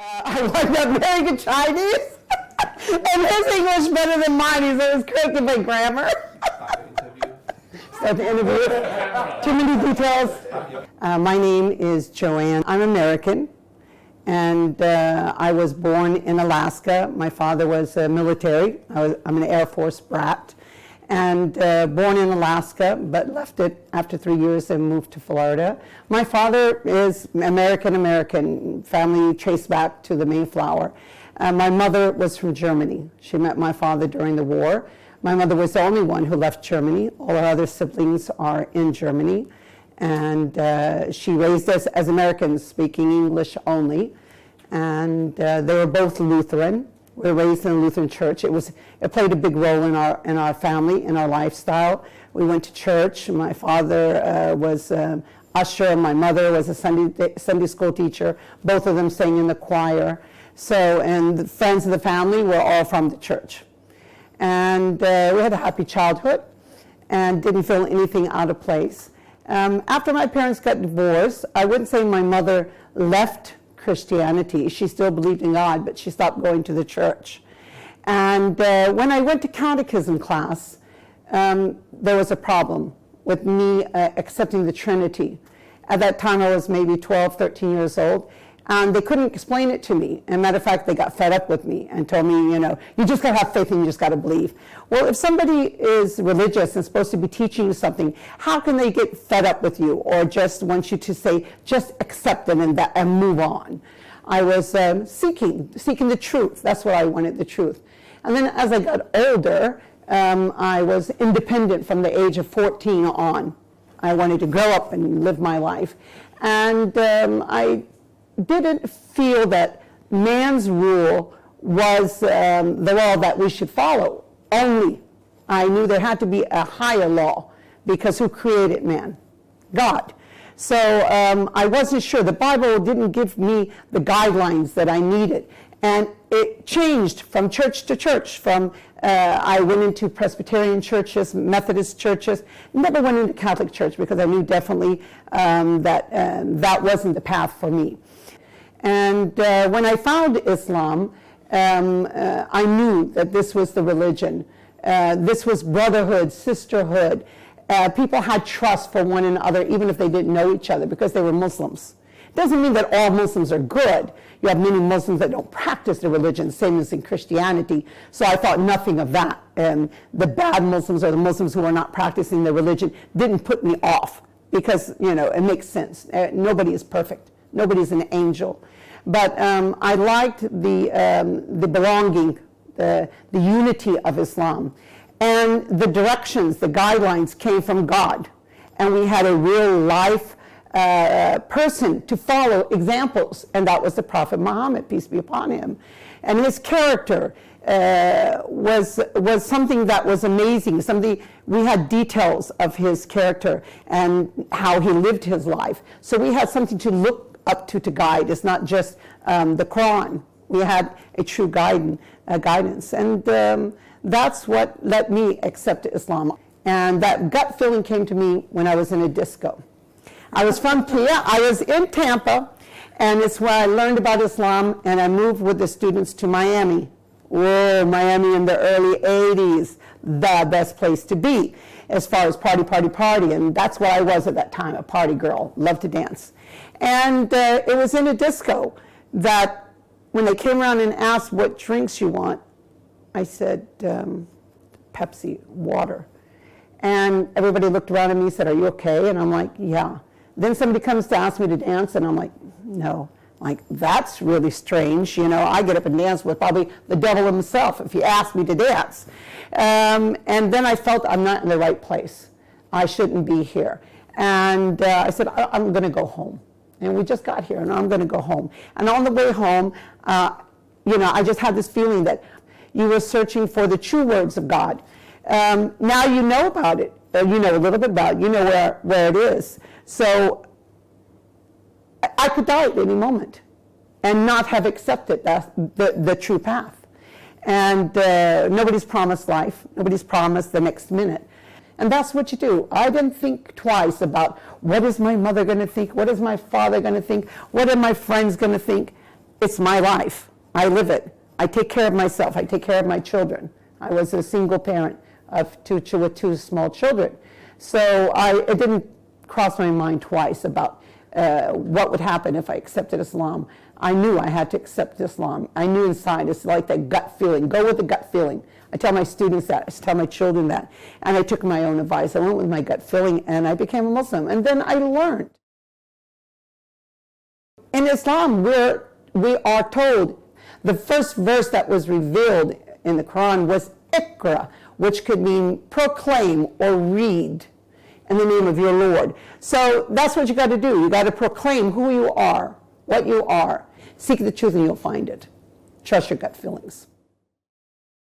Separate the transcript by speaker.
Speaker 1: I wound up marrying a Chinese, and his English better than mine. He said it was great to my grammar. Start the interview. Too many details. My name is Joann. I'm American, and I was born in Alaska. My father was military. I'm an Air Force brat, and born in Alaska, but left it after 3 years and moved to Florida. My father is American, family traced back to the Mayflower. My mother was from Germany. She met my father during the war. My mother was the only one who left Germany. All our other siblings are in Germany. And she raised us as Americans, speaking English only. And they were both Lutheran. We were raised in a Lutheran church. It played a big role in our family, in our lifestyle. We went to church. My father was usher, and my mother was a Sunday school teacher. Both of them sang in the choir. And the friends of the family were all from the church. And we had a happy childhood and didn't feel anything out of place. After my parents got divorced, I wouldn't say my mother left Christianity. She still believed in God, but she stopped going to the church. And when I went to catechism class, there was a problem with me accepting the Trinity. At that time, I was maybe 12, 13 years old. And they couldn't explain it to me. As a matter of fact, they got fed up with me and told me, you just got to have faith and you just got to believe. Well, if somebody is religious and supposed to be teaching you something, how can they get fed up with you or just want you to say, just accept it and move on? I was seeking the truth. That's what I wanted, the truth. And then as I got older, I was independent from the age of 14 on. I wanted to grow up and live my life. And I didn't feel that man's rule was the law that we should follow only. I knew there had to be a higher law, because who created man? God. So I wasn't sure. The Bible didn't give me the guidelines that I needed. And it changed from church to church. I went into Presbyterian churches, Methodist churches, never went into Catholic church because I knew definitely that wasn't the path for me. And when I found Islam, I knew that this was the religion. This was brotherhood, sisterhood. People had trust for one another, even if they didn't know each other, because they were Muslims. Doesn't mean that all Muslims are good. You have many Muslims that don't practice the religion, same as in Christianity. So I thought nothing of that. And the bad Muslims or the Muslims who are not practicing their religion didn't put me off, because it makes sense. Nobody is perfect. Nobody's an angel. But I liked the belonging, the unity of Islam. And the directions, the guidelines came from God. And we had a real life person to follow examples. And that was the Prophet Muhammad, peace be upon him. And his character was something that was amazing. We had details of his character and how he lived his life. So we had something to look up to guide. It's not just the Quran. We had a true guidance. And that's what let me accept Islam. And that gut feeling came to me when I was in a disco. I was in Tampa, and it's where I learned about Islam, and I moved with the students to Miami. Whoa, Miami in the early 80s, the best place to be as far as party, and that's what I was at that time, a party girl, loved to dance. And it was in a disco that when they came around and asked what drinks you want, I said, Pepsi, water. And everybody looked around at me and said, are you okay? And I'm like, yeah. Then somebody comes to ask me to dance, and I'm like, no. Like, that's really strange. I get up and dance with probably the devil himself if he asked me to dance. And then I felt I'm not in the right place. I shouldn't be here. And I said, I'm going to go home. And we just got here, and I'm going to go home. And on the way home, I just had this feeling that you were searching for the true words of God. Now you know about it. You know a little bit about it. You know where it is. So I could die at any moment and not have accepted the true path. And nobody's promised life. Nobody's promised the next minute. And that's what you do. I didn't think twice about what is my mother going to think? What is my father going to think? What are my friends going to think? It's my life. I live it. I take care of myself. I take care of my children. I was a single parent with two small children. So it didn't cross my mind twice about what would happen if I accepted Islam. I knew I had to accept Islam. I knew inside, it's like that gut feeling. Go with the gut feeling. I tell my students that. I tell my children that. And I took my own advice. I went with my gut feeling, and I became a Muslim. And then I learned. In Islam, we are told, the first verse that was revealed in the Quran was Iqra, which could mean proclaim or read in the name of your Lord. So that's what you got to do. You got to proclaim who you are, what you are. Seek the truth and you'll find it. Trust your gut feelings.